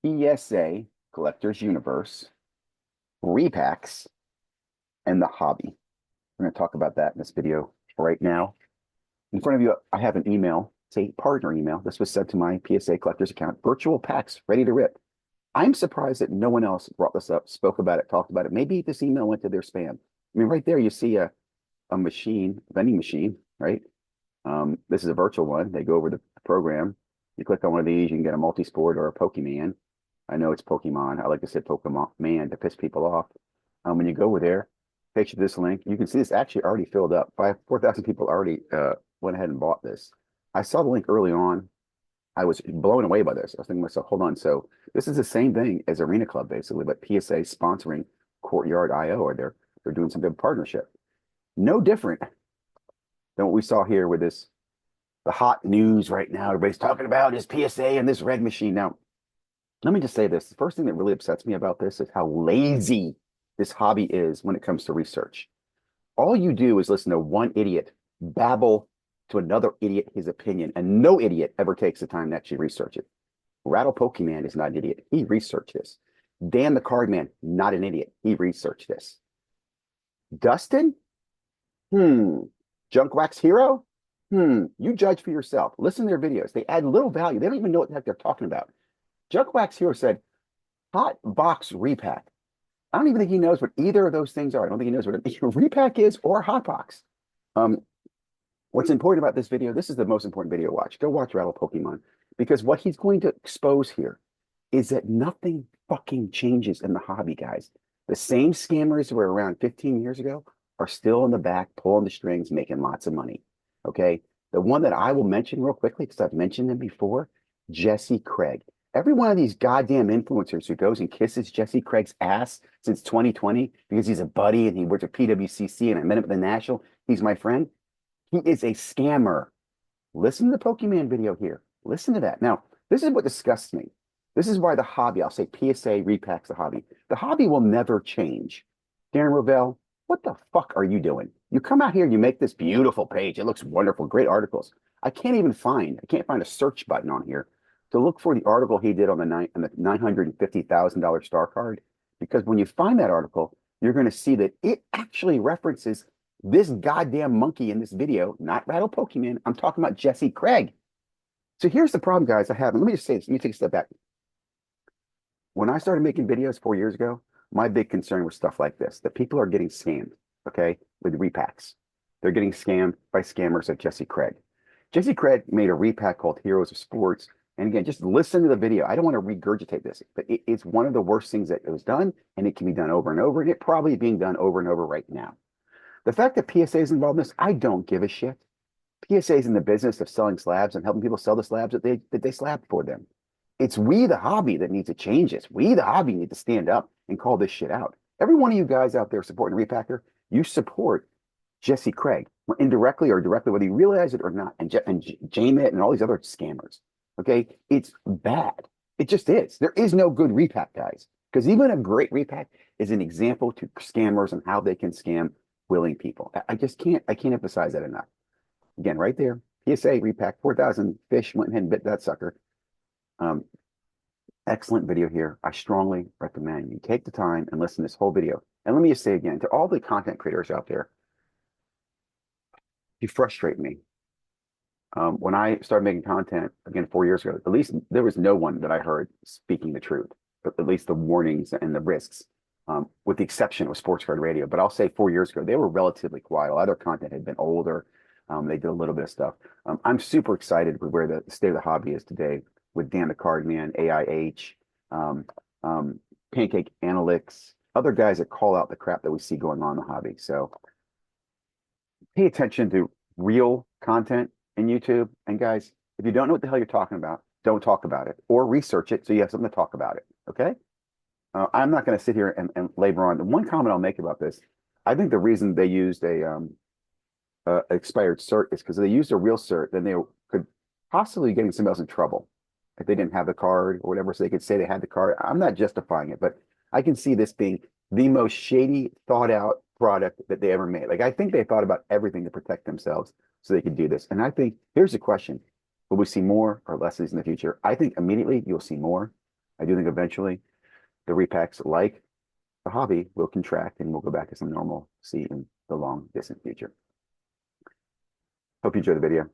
PSA, Collector's Universe, Repacks, and the hobby. We're going to talk about that in this video right now. In front of you, I have an email. It's a partner email. This was sent to my PSA collector's account. Virtual packs ready to rip. I'm surprised that no one else brought this up, spoke about it, talked about it. Maybe this email went to their spam. I mean, right there, you see a machine, vending machine, right? This is a virtual one. They go over the program. You click on one of these, you can get a multi-sport or a Pokemon. I know it's Pokemon. I like to say Pokemon man to piss people off. When you go over there, takes you to this link. You can see this actually already filled up. 4,000 people already went ahead and bought this. I saw the link early on. I was blown away by this. I was thinking to myself, hold on. So this is the same thing as Arena Club, basically, but PSA sponsoring Courtyard IO, or they're doing some big partnership. No different than what we saw here with this, the hot news right now. Everybody's talking about is PSA and this red machine. Now, let me just say this. The first thing that really upsets me about this is how lazy this hobby is when it comes to research. All you do is listen to one idiot babble to another idiot his opinion, and no idiot ever takes the time to actually research it. Rattle Pokemon is not an idiot. He researched this. Dan the Card Man, not an idiot. He researched this. Dustin? Junk Wax Hero? You judge for yourself. Listen to their videos. They add little value. They don't even know what the heck they're talking about. Junk Wax Hero said, hot box repack. I don't even think he knows what either of those things are. I don't think he knows what a repack is or a hot box. What's important about this video, this is the most important video to watch. Go watch Rattle Pokemon, because what he's going to expose here is that nothing fucking changes in the hobby, guys. The same scammers who were around 15 years ago are still in the back pulling the strings, making lots of money. Okay. The one that I will mention real quickly, because I've mentioned him before, Jesse Craig. Every one of these goddamn influencers who goes and kisses Jesse Craig's ass since 2020 because he's a buddy and he works at PWCC and I met him at the National. He's my friend. He is a scammer. Listen to the Pokemon video here. Listen to that. Now, this is what disgusts me. This is why the hobby, I'll say PSA repacks the hobby. The hobby will never change. Darren Rovell, what the fuck are you doing? You come out here and you make this beautiful page. It looks wonderful, great articles. I can't find a search button on here to look for the article he did on the $950,000 star card. Because when you find that article, you're going to see that it actually references this goddamn monkey in this video, not Rattle Pokemon. I'm talking about Jesse Craig. So here's the problem, guys. Let me just say this. Let me take a step back. When I started making videos 4 years ago, my big concern was stuff like this, that people are getting scammed, okay, with repacks. They're getting scammed by scammers like Jesse Craig. Jesse Craig made a repack called Heroes of Sports. And again, just listen to the video. I don't want to regurgitate this, but it's one of the worst things that was done, and it can be done over and over, and it probably being done over and over right now. The fact that PSA is involved in this, I don't give a shit. PSA is in the business of selling slabs and helping people sell the slabs that they slabbed for them. It's we, the hobby, that needs to change this. We, the hobby, need to stand up and call this shit out. Every one of you guys out there supporting Repacker, you support Jesse Craig, indirectly or directly, whether you realize it or not, and Jamet and all these other scammers. Okay, it's bad. It just is. There is no good repack, guys, because even a great repack is an example to scammers and how they can scam willing people. I can't emphasize that enough. Again, right there, PSA repack, 4,000 fish went ahead and bit that sucker. Excellent video here. I strongly recommend you take the time and listen to this whole video. And let me just say again, to all the content creators out there, you frustrate me. When I started making content, again, 4 years ago, at least there was no one that I heard speaking the truth, at least the warnings and the risks, with the exception of Sports Card Radio. But I'll say 4 years ago, they were relatively quiet. A lot of their content had been older. They did a little bit of stuff. I'm super excited with where the state of the hobby is today with Dan the Card Man, AIH, Pancake Analytics, other guys that call out the crap that we see going on in the hobby. So pay attention to real content in YouTube. And guys, if you don't know what the hell you're talking about, don't talk about it, or research it so you have something to talk about it. Okay? I'm not going to sit here and labor on. The one comment I'll make about this, I think the reason they used a expired cert is because if they used a real cert, then they could possibly be getting somebody else in trouble if they didn't have the card or whatever, so they could say they had the card. I'm not justifying it, but I can see this being the most shady, thought out product that they ever made. Like, I think they thought about everything to protect themselves so they could do this. And I think here's the question: will we see more or less of these in the future? I think immediately you'll see more. I do think eventually the repacks, like the hobby, will contract and we'll go back to some normalcy in the long distant future. Hope you enjoy the video.